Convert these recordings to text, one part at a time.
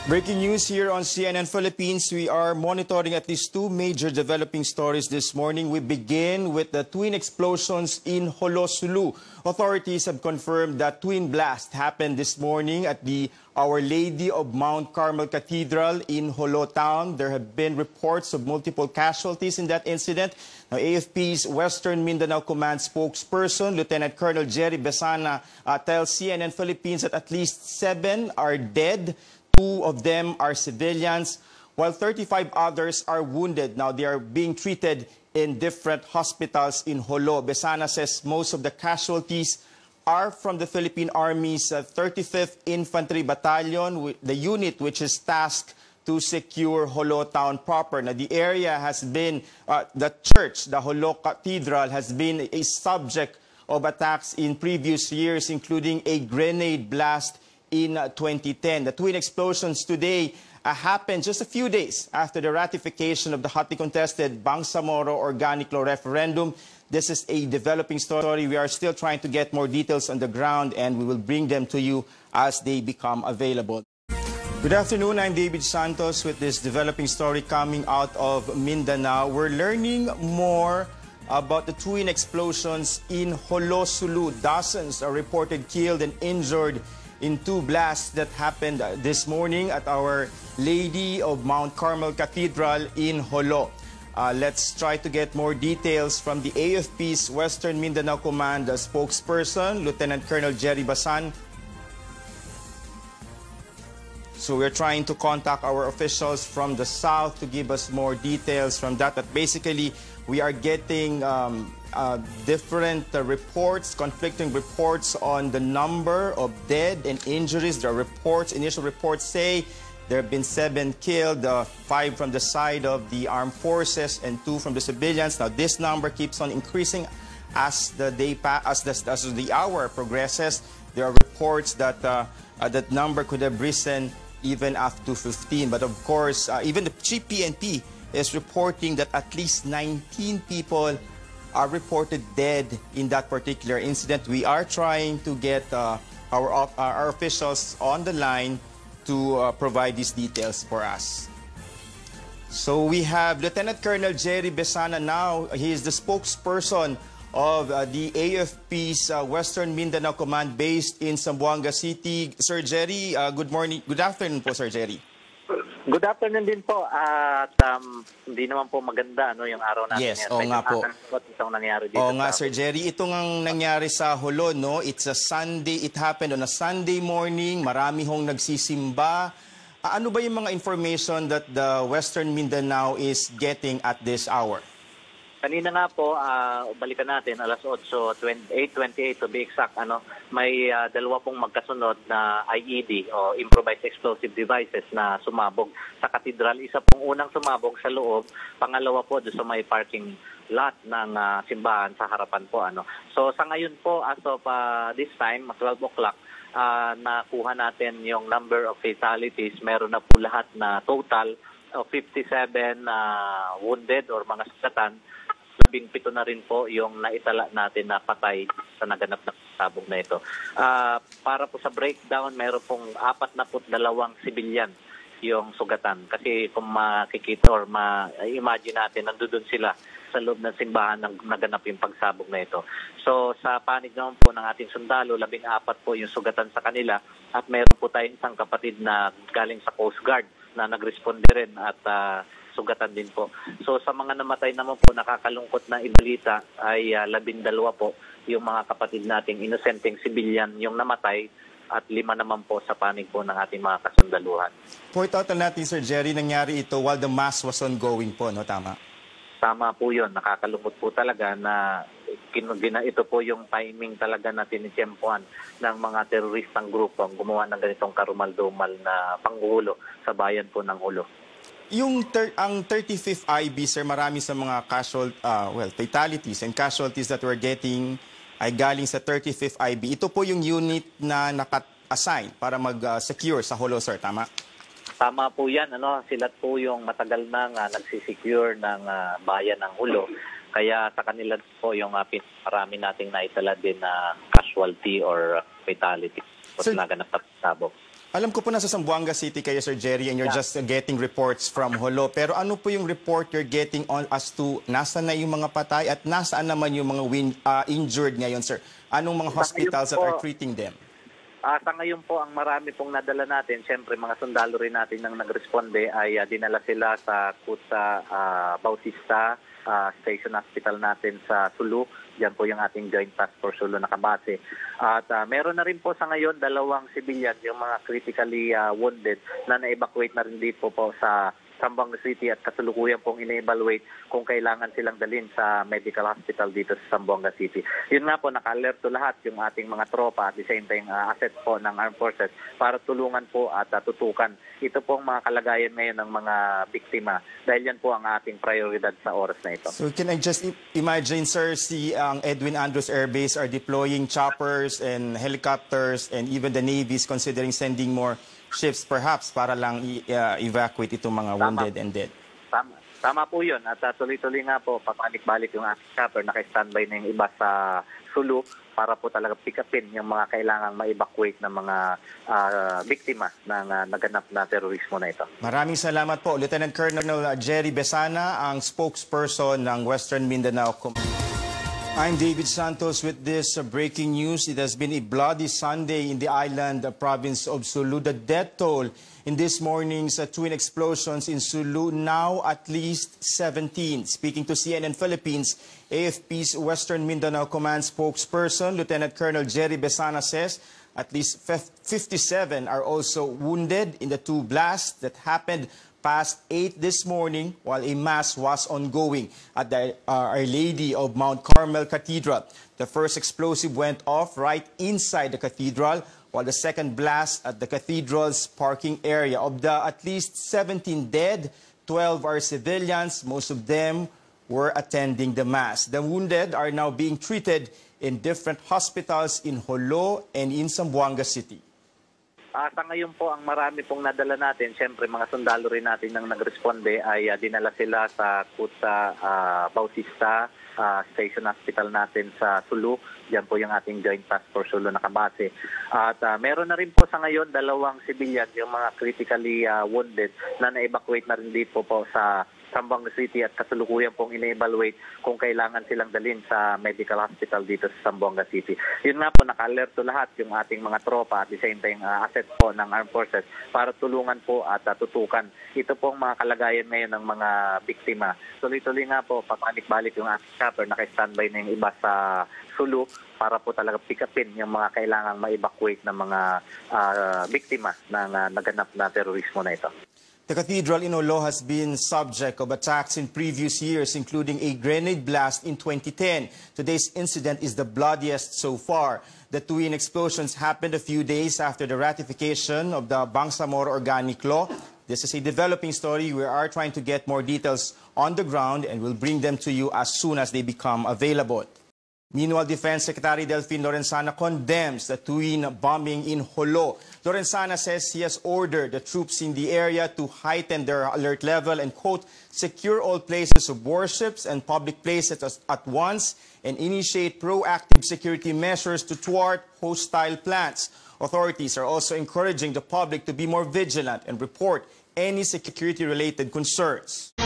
Breaking news here on CNN Philippines. We are monitoring at least two major developing stories this morning. We begin with the twin explosions in Jolo, Sulu. Authorities have confirmed that twin blast happened this morning at the Our Lady of Mount Carmel Cathedral in Jolo town. There have been reports of multiple casualties in that incident. Now, AFP's Western Mindanao Command spokesperson, Lieutenant Colonel Jerry Besana, tells CNN Philippines that at least 7 are dead. 2 of them are civilians, while 35 others are wounded. Now, they are being treated in different hospitals in Jolo. Besana says most of the casualties are from the Philippine Army's 35th Infantry Battalion, the unit which is tasked to secure Jolo town proper. Now, the area has been, the church, the Jolo Cathedral, has been a subject of attacks in previous years, including a grenade blast in 2010. The twin explosions today happened just a few days after the ratification of the hotly contested Bangsamoro Organic Law referendum. This is a developing story. We are still trying to get more details on the ground, and we will bring them to you as they become available. Good afternoon, I'm David Santos with this developing story coming out of Mindanao. We're learning more about the twin explosions in Jolo, Sulu. Dozens are reported killed and injured in 2 blasts that happened this morning at Our Lady of Mount Carmel Cathedral in Jolo. Let's try to get more details from the AFP's Western Mindanao Command spokesperson, Lieutenant Colonel Jerry Basan. So we're trying to contact our officials from the south to give us more details from that. But basically, we are getting different reports, conflicting reports on the number of dead and injuries. There are reports, initial reports say there have been 7 killed, 5 from the side of the armed forces and 2 from the civilians. Now, this number keeps on increasing as the day as the hour progresses. There are reports that that number could have risen even up to 15. But of course, even the Chief PNP is reporting that at least 19 people are reported dead in that particular incident. We are trying to get our officials on the line to provide these details for us. So we have Lieutenant Colonel Jerry Besana now. He is the spokesperson of the AFP's Western Mindanao Command based in Zamboanga City. Sir Jerry, good morning. Good afternoon po, Sir Jerry. Good afternoon din po. At hindi naman po maganda yung araw natin. Yes, oo nga po. Itong nangyari dito. Oo nga, Sir Jerry. Ito ngang nangyari sa Jolo, no? It's a Sunday. It happened on a Sunday morning. Marami hong nagsisimba. Ano ba yung mga information that the Western Mindanao is getting at this hour? Kanina nga po, balikan natin, alas 8:28 to be exact, may 2 pong magkasunod na IED o Improvised Explosive Devices na sumabog sa katedral. Isa pong unang sumabog sa loob, pangalawa po doon sa may parking lot ng simbahan sa harapan po. So sa ngayon po, as of this time, 12 o'clock, nakuha natin yung number of fatalities. Meron na po lahat na total of 57 wounded or mga sugatan. 17 na rin po yung naitala natin na patay sa naganap na sabog na ito. Para po sa breakdown, meron pong 42 civilian yung sugatan. Kasi kung makikita or ma-imagine natin, nandoon sila sa loob ng simbahan ng naganap yung pagsabog na ito. So sa panig naman po ng ating sundalo, 14 po yung sugatan sa kanila at meron po tayong isang kapatid na galing sa Coast Guard na nagresponde rin at sugatan din po. So sa mga namatay naman po, nakakalungkot na ibalita ay 12 po yung mga kapatid nating inosenteng civilian yung namatay at 5 naman po sa panig po ng ating mga kasundaluhan. Point out natin, Sir Jerry, nangyari ito while the mass was ongoing po, no? Tama? Tama po yun. Nakakalungkot po talaga na ito po yung timing talaga na tinitiyempuan ng mga teroristang grupo ang gumawa ng ganitong karumal-dumal na panggulo sa bayan po ng Jolo. Ang 35th IB, sir, marami sa mga fatalities and casualties that we're getting ay galing sa 35th IB. Ito po yung unit na naka-assign para mag-secure sa Jolo, sir. Tama? Tama po yan. Sila po yung matagal nang nagsisecure ng bayan ng Jolo. Kaya sa kanila po yung marami nating naitala din na casualty or fatality. Sir, naganap na sabog. Alam ko po nasa Zamboanga City kayo, Sir Jerry, and you're just getting reports from Jolo. Pero ano po yung report you're getting on as to nasaan na yung mga patay at nasaan naman yung mga injured ngayon, sir? Anong mga hospitals that are treating them? Sa ngayon po, ang marami pong nadala natin, siyempre mga sundalo rin natin nang nagresponde ay dinala sila sa Kuta Bautista Station Hospital natin sa Sulu. Diyan po yung ating Joint Task Force Sulu nakabase. At meron na rin po sa ngayon 2 civilian, yung mga critically wounded na na-evacuate na rin dito po sa Zamboanga City at kasalukuyan pong ine-evaluate kung kailangan silang dalhin sa medical hospital dito sa Zamboanga City. Yun nga po, naka-alerto lahat yung ating mga tropa at the same time assets po ng Armed Forces para tulungan po at tutukan. Ito pong mga kalagayan ngayon ng mga biktima dahil yan po ang ating prioridad sa oras na ito. So can I just imagine, sir, ang Edwin Andrews Air Base are deploying choppers and helicopters and even the Navy is considering sending more ships perhaps para lang evacuate itong mga wounded and dead. Tama po yun. At tuloy-tuloy nga po, papalik-balik yung ating chopper. Naka-standby na yung iba sa Sulu para po talaga pick upin yung mga kailangang ma-evacuate ng mga biktima ng naganap na terorismo na ito. Maraming salamat po. Lieutenant Colonel Jerry Besana, ang spokesperson ng Western Mindanao. I'm David Santos with this breaking news. It has been a bloody Sunday in the island province of Sulu. The death toll in this morning's twin explosions in Sulu, now at least 17. Speaking to CNN Philippines, AFP's Western Mindanao Command spokesperson, Lieutenant Colonel Jerry Besana says at least 57 are also wounded in the 2 blasts that happened past 8 this morning while a mass was ongoing at the Our Lady of Mount Carmel Cathedral. The first explosive went off right inside the cathedral, while the second blast at the cathedral's parking area. Of the at least 17 dead, 12 are civilians. Most of them were attending the mass. The wounded are now being treated in different hospitals in Jolo and in Zamboanga City. Sa ngayon po, ang marami pong nadala natin, siyempre mga sundalo rin natin nang nagresponde ay dinala sila sa Kuta Bautista Station Hospital natin sa Sulu. Diyan po yung ating Joint Task Force Sulu nakabase. At meron na rin po sa ngayon 2 civilian, yung mga critically wounded na na-evacuate na rin dito po sa Zamboanga City at kasalukuyan pong ine-evaluate kung kailangan silang dalhin sa medical hospital dito sa Zamboanga City. Yun nga po, naka-alerto lahat yung ating mga tropa at the same time assets po ng Armed Forces para tulungan po at tutukan. Ito pong mga kalagayan ngayon ng mga biktima. Tuloy-tuloy nga po, papalik-balik yung ating chopper, naka-standby na yung iba sa Sulu para po talaga pick upin yung mga kailangang ma-evacuate ng mga biktima ng naganap na terorismo na ito. The cathedral in Jolo has been subject of attacks in previous years, including a grenade blast in 2010. Today's incident is the bloodiest so far. The twin explosions happened a few days after the ratification of the Bangsamoro Organic Law. This is a developing story. We are trying to get more details on the ground and we'll bring them to you as soon as they become available. Meanwhile, Defense Secretary Delfin Lorenzana condemns the twin bombing in Jolo. Lorenzana says he has ordered the troops in the area to heighten their alert level and, quote, secure all places of worships and public places at once and initiate proactive security measures to thwart hostile plans. Authorities are also encouraging the public to be more vigilant and report any security-related concerns.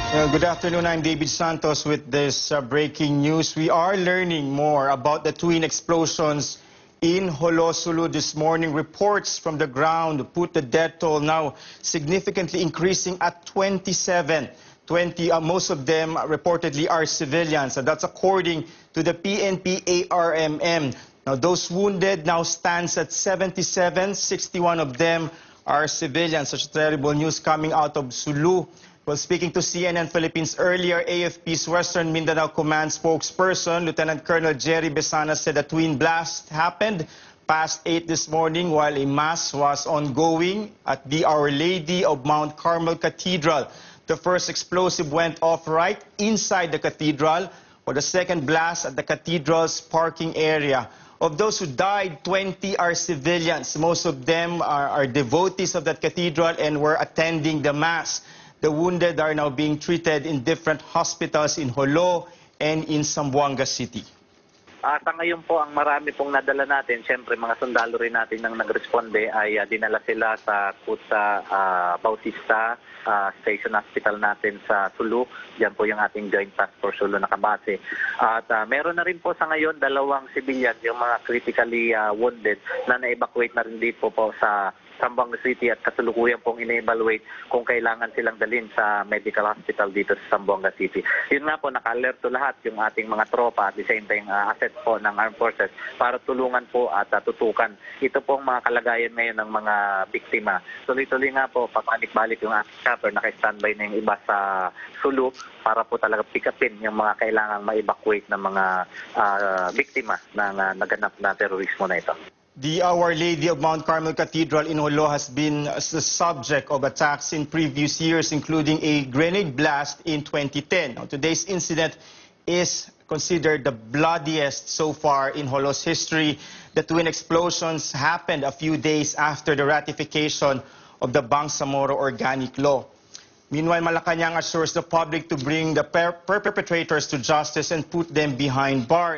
Good afternoon. I'm David Santos with this breaking news. We are learning more about the twin explosions in Jolo, Sulu this morning. Reports from the ground put the death toll now significantly increasing at 27. Most of them reportedly are civilians. And that's according to the PNP-ARMM. Now, those wounded now stands at 77. 61 of them are civilians. Such terrible news coming out of Sulu. Well, speaking to CNN Philippines earlier, AFP's Western Mindanao Command spokesperson, Lieutenant Colonel Jerry Besana, said a twin blast happened past 8 this morning while a mass was ongoing at the Our Lady of Mount Carmel Cathedral. The first explosive went off right inside the cathedral, while the second blast at the cathedral's parking area. Of those who died, 20 are civilians. Most of them are devotees of that cathedral and were attending the mass. The wounded are now being treated in different hospitals in Jolo and in Zamboanga City. Sa ngayon po, ang marami pong nadala natin, siyempre mga sundalo rin natin nang nagresponde ay dinala sila sa Kutsa Bautista Station Hospital natin sa Sulu. Diyan po yung ating Joint Task Force Sulu nakabase. At meron na rin po sa ngayon 2 civilian, yung mga critically wounded na na-evacuate na rin dito po sa Zamboanga City at kasalukuyan pong ine-evaluate kung kailangan silang dalhin sa medical hospital dito sa Zamboanga City. Yun nga po, naka-alerto lahat yung ating mga tropa at the same time assets po ng armed forces para tulungan po at tutukan. Ito pong mga kalagayan ngayon ng mga biktima. Tuloy-tuloy nga po, papalik-balik yung ating chopper, naka-standby na yung iba sa Sulu para po talaga pick upin yung mga kailangang ma-evacuate ng mga biktima ng naganap na terorismo na ito. The Our Lady of Mount Carmel Cathedral in Jolo has been the subject of attacks in previous years, including a grenade blast in 2010. Now, today's incident is considered the bloodiest so far in Jolo's history. The twin explosions happened a few days after the ratification of the Bangsamoro Organic Law. Meanwhile, Malacanang assures the public to bring the perpetrators to justice and put them behind bars.